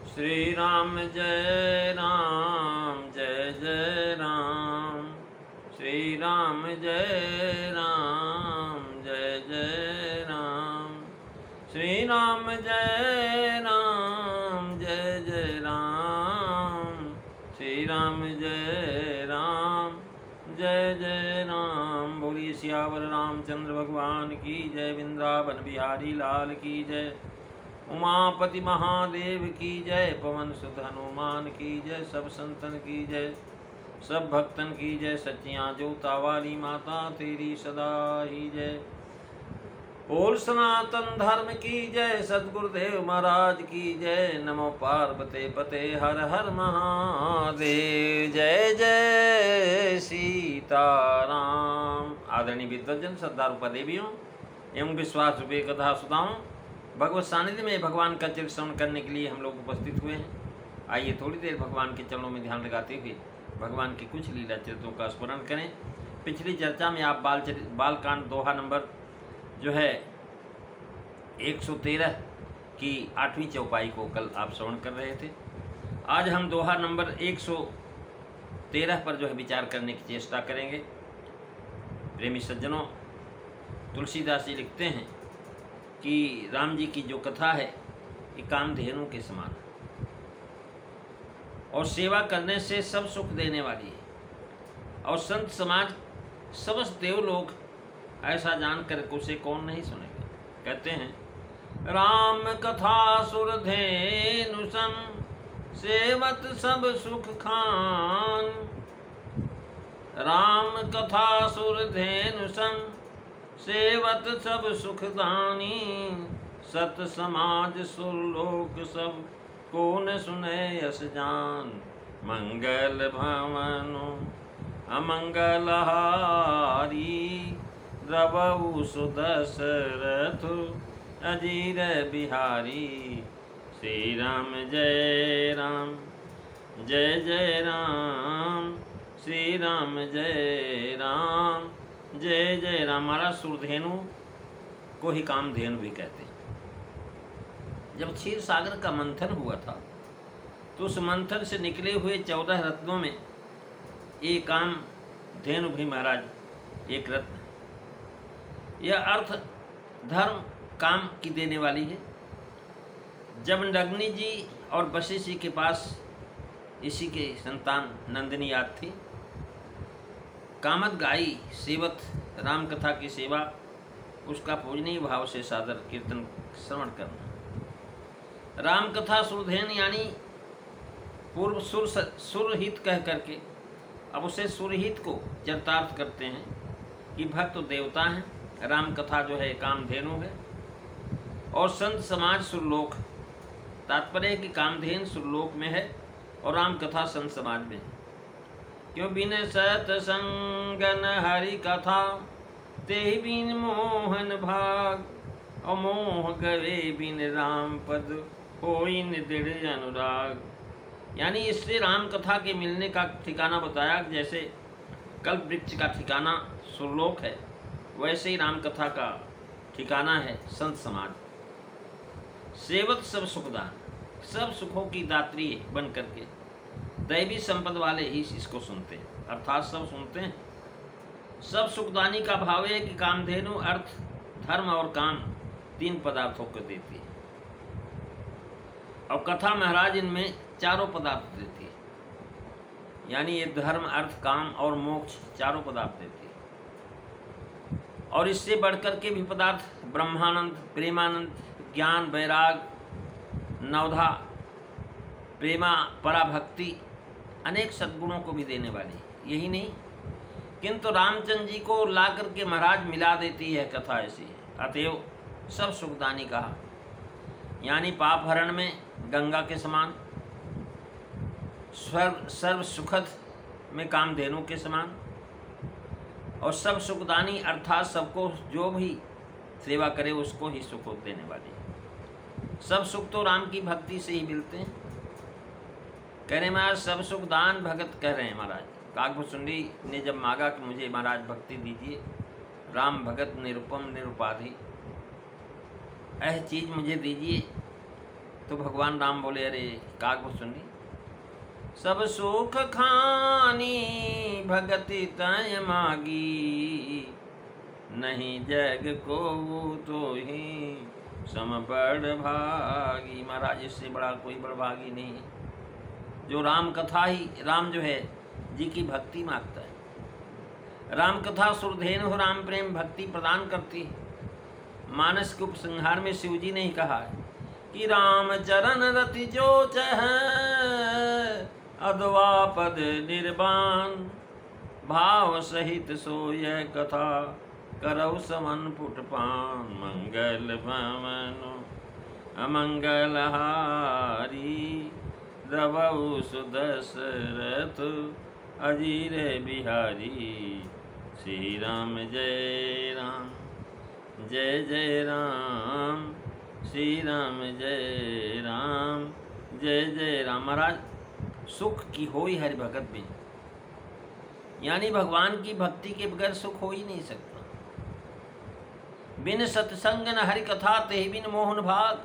श्री राम जय राम जय जय राम। श्री राम जय राम जय जय राम। श्री राम जय राम जय जय राम। श्री राम जय राम जय जय राम। बोलिए सियावर रामचंद्र भगवान की जय। वृंदावन बिहारी लाल की जय। उमापति महादेव की जय। पवन सुत हनुमान की जय। सब संतन की जय, सब भक्तन की जय। सच्चियाँ जोता वाली माता तेरी सदा ही जय। बोल सनातन धर्म की जय। सद्गुरुदेव महाराज की जय। नमो पार्वते पते हर हर महादेव। जय जय सीताराम। आदरणीय विद्वजन, श्रद्धारूपा देवियों एवं विश्वास रूपे कथा सुधाओं, भगवत सानिध्य में भगवान का चरित्र श्रवण करने के लिए हम लोग उपस्थित हुए हैं। आइए थोड़ी देर भगवान के चरणों में ध्यान लगाते हुए भगवान की कुछ लीला चरित्रों का स्मरण करें। पिछली चर्चा में आप बालकांड दोहा नंबर जो है 113 की 8वीं चौपाई को कल आप श्रवण कर रहे थे। आज हम दोहा नंबर 113 पर जो है विचार करने की चेष्टा करेंगे। प्रेमी सज्जनों, तुलसीदास जी लिखते हैं कि राम जी की जो कथा है ये कामधेनु के समान है और सेवा करने से सब सुख देने वाली है। और संत समाज समस्त देवलोक ऐसा जानकर उसे कौन नहीं सुनेगा। कहते हैं राम कथा सुरधेनु सम सेवत सब सुख खान। राम कथा सुरधेनु सम सेवत सब सुख दानी। सत समाज सुरलोक सब को न सुने यस जान। मंगल भवनु अमंगल हारी द्रवऊ सुदशरथ अजीर बिहारी। श्री राम जय राम जय जय राम। श्री राम जय राम जय जय राम। महाराज सुरधेनु को ही कामधेनु भी कहते हैं। जब क्षीर सागर का मंथन हुआ था तो उस मंथन से निकले हुए 14 रत्नों में एक कामधेनु भी महाराज एक रत्न। यह अर्थ धर्म काम की देने वाली है। जब नग्नि जी और वशिष्ठ जी के पास इसी के संतान नंदिनी याद थी, कामत गाई सेवत राम कथा की सेवा, उसका पूजनीय भाव से सादर कीर्तन श्रवण करना। राम कथा सुरधेन यानी पूर्व सुरहित कह करके अब उसे सुरहित को चरितार्थ करते हैं कि भक्त देवता हैं। राम कथा जो है कामधेनु है और संत समाज सुरलोक। तात्पर्य है कि कामधेनु सुरलोक में है और राम कथा संत समाज में है। क्यों बिन सतसंगन हरि कथा ते बिन मोहन भाग। और मोह गवे बिन राम पद होइन दृढ़ अनुराग। यानी इससे राम कथा के मिलने का ठिकाना बताया। जैसे कल्प वृक्ष का ठिकाना सुरलोक है, वैसे ही राम कथा का ठिकाना है संत समाज। सेवत सब सुखदान, सब सुखों की दात्री बन करके दैवी संपद वाले ही इसको सुनते हैं, अर्थात सब सुनते हैं। सब सुखदानी का भाव है कि कामधेनु अर्थ धर्म और काम 3 पदार्थों को देती है और कथा महाराज इनमें 4 पदार्थ देती है। यानी ये धर्म अर्थ काम और मोक्ष 4 पदार्थ देती है। और इससे बढ़कर के भी पदार्थ ब्रह्मानंद, प्रेमानंद, ज्ञान, वैराग, नवधा, प्रेमा, पराभक्ति, अनेक सद्गुणों को भी देने वाली। यही नहीं किंतु रामचंद्र जी को ला करके महाराज मिला देती है कथा ऐसी है। अतएव सब सुखदानी कहा। यानी पाप हरण में गंगा के समान, सर्व सुखद में कामधेनु के समान और सब सुखदानी अर्थात सबको जो भी सेवा करे उसको ही सुख देने वाली। सब सुख तो राम की भक्ति से ही मिलते हैं। कह रहे महाराज सब सुख दान भगत कह रहे हैं महाराज। काकभुसुंडी ने जब मांगा कि मुझे महाराज भक्ति दीजिए, राम भगत निरुपम निरुपाधि, यह चीज़ मुझे दीजिए, तो भगवान राम बोले, अरे काग सुनी, सब सुख खानी भगति तय मागी, नहीं जग को तो ही सम बड़ भागी। महाराज इससे बड़ा कोई बड़भागी नहीं है जो राम कथा ही, राम जो है जी की भक्ति मांगता है। राम कथा सुरधेनु राम प्रेम भक्ति प्रदान करती है। मानस के उपसंहार में शिव जी ने ही कहा है कि राम चरण रति जो चह अदवा पद निर्वाण, भाव सहित सो यह कथा करौ समन पुटपान, मंगल भवनो अमंगल हारी, रवौ सुदशरथ अजीर बिहारी। श्री राम जय राम जय जय राम, श्री राम जय राम जय जय राम। महाराज सुख की होई हरि भगत बिन, यानी भगवान की भक्ति के बगैर सुख हो ही नहीं सकता। बिन सत्संग न हरि कथा ते बिन मोहन भाग,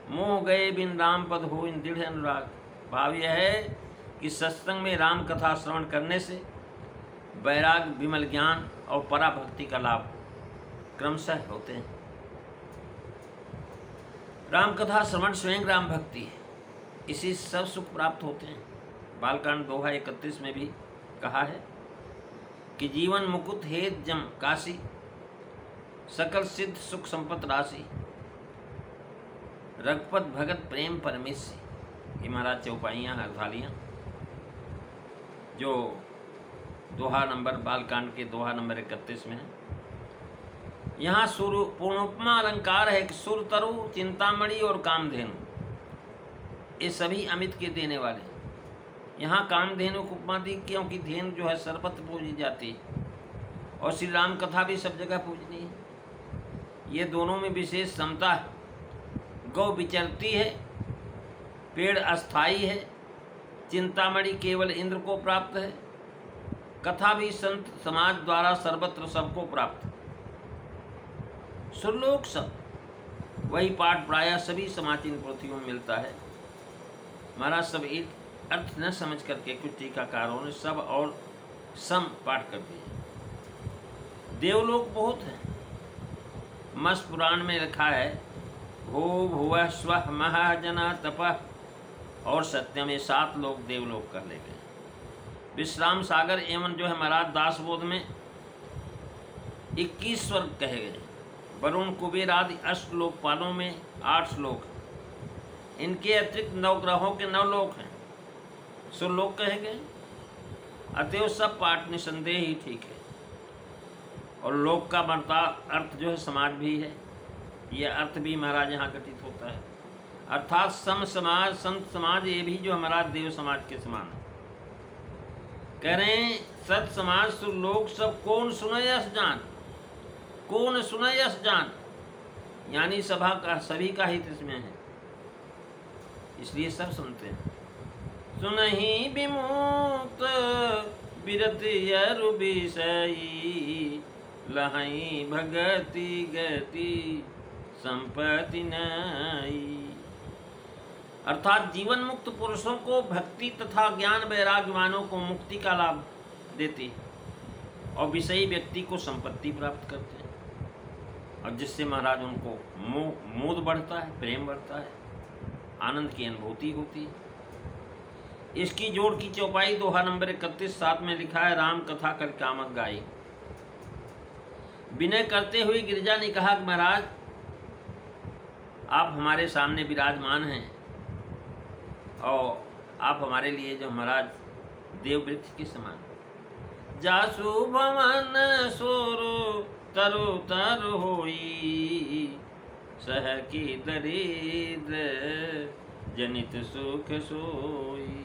मोह गए बिन राम पद हो इन दृढ़ अनुराग। भाव यह है कि सत्संग में राम कथा श्रवण करने से वैराग, विमल ज्ञान और पराभक्ति का लाभ क्रमशः होते हैं। राम कथा श्रवण स्वयं राम भक्ति है, इसी सब सुख प्राप्त होते हैं। बालकांड दोहा 31 में भी कहा है कि जीवन मुकुट हेत जम काशी, सकल सिद्ध सुख संपत राशि, रघुपत भगत प्रेम परमेशी। ये महाराज चौपाइयाँ हरथालियाँ जो दोहा नंबर, बालकांड के दोहा नंबर 31 में है। यहाँ सुर पूर्णोपमा अलंकार है कि सुर तरु, चिंतामणि और कामधेनु, ये सभी अमित के देने वाले। यहाँ कामधेनु को उपमा दी क्योंकि धेनु जो है सर्वत्र पूजी जाती है और श्री राम कथा भी सब जगह पूजनी है। ये दोनों में विशेष समता है। गौ विचरती है, पेड़ अस्थाई है, चिंतामणि केवल इंद्र को प्राप्त है, कथा भी संत समाज द्वारा सर्वत्र सबको प्राप्त है। सुरलोक सब, वही पाठ प्रायः सभी समाचीन पृथ्वियों में मिलता है। महाराज सब एक अर्थ न समझ करके कुछ टीकाकारों ने सब और सम पाठ कर दिए। देवलोक बहुत है। मत्स्य पुराण में लिखा है भू भुवः स्वः महाजना तपः, और सत्य में 7 लोग देवलोक कर ले गए। विश्राम सागर एवं जो है महाराज दासबोध में 21 स्वर्ग कहे गए। वरुण कुबेर आदि अष्टलोकपालों में 8 श्लोक। इनके अतिरिक्त 9 ग्रहों के 9 लोक हैं, सुरलोक कहे गए। अतएव सब पाठ निसंदेह ही ठीक है। और लोक का बनता अर्थ जो है समाज भी है, यह अर्थ भी महाराज यहाँ घटित होता है। अर्थात सम समाज, संत समाज, ये भी जो हमारा देव समाज के समान है। कह रहे हैं सत समाज सुरलोक सब कौन सुने यस जान, कौन सुने यस जान, यानी सभा का सभी का हित इसमें है, इसलिए सब सुनते हैं। सुनहि विमुक्त बिरत यरु विषयी, लहई भगति गति संपत्ति नई। अर्थात जीवन मुक्त पुरुषों को भक्ति तथा ज्ञान वैराग्यवानों को मुक्ति का लाभ देती है और विषयी व्यक्ति को संपत्ति प्राप्त करते हैं, और जिससे महाराज उनको मोद बढ़ता है, प्रेम बढ़ता है, आनंद की अनुभूति होती है। इसकी जोड़ की चौपाई दोहा नंबर 31-7 में लिखा है राम कथा कर कामत गाई। विनय करते हुए गिरिजा ने कहा कि महाराज आप हमारे सामने विराजमान हैं और आप हमारे लिए जो महाराज देव वृक्ष के समान। जासु भवन सोरो तरु तरु होई, सह की दरिद्र जनित सुख सोई।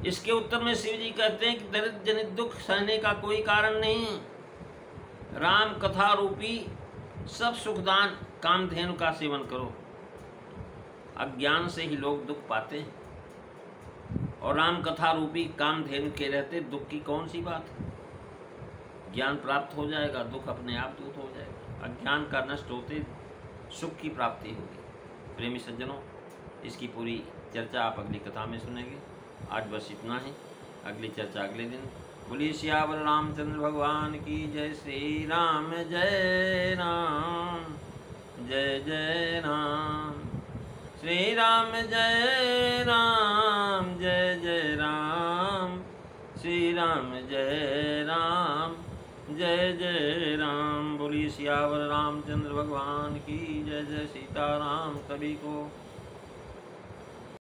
इसके उत्तर में शिव जी कहते हैं कि दरिद्र जनित दुख सहने का कोई कारण नहीं। राम कथा रूपी सब सुखदान कामधेनु का सेवन करो। अज्ञान से ही लोग दुख पाते हैं और राम कथा रूपी कामधेनु के रहते दुख की कौन सी बात है। ज्ञान प्राप्त हो जाएगा, दुख अपने आप दूर हो जाएगा। अज्ञान का नष्ट होते सुख की प्राप्ति होगी। प्रेमी सज्जनों, इसकी पूरी चर्चा आप अगली कथा में सुनेंगे। आज बस इतना ही, अगली चर्चा अगले दिन। बोलिए सियावर रामचंद्र भगवान की जय। श्री राम जय राम, जय जय राम। श्री राम जय राम, जय जय राम। श्री राम जय राम, जय जय राम। बोलिए सियावर रामचंद्र भगवान की जय। जय सीताराम। सभी को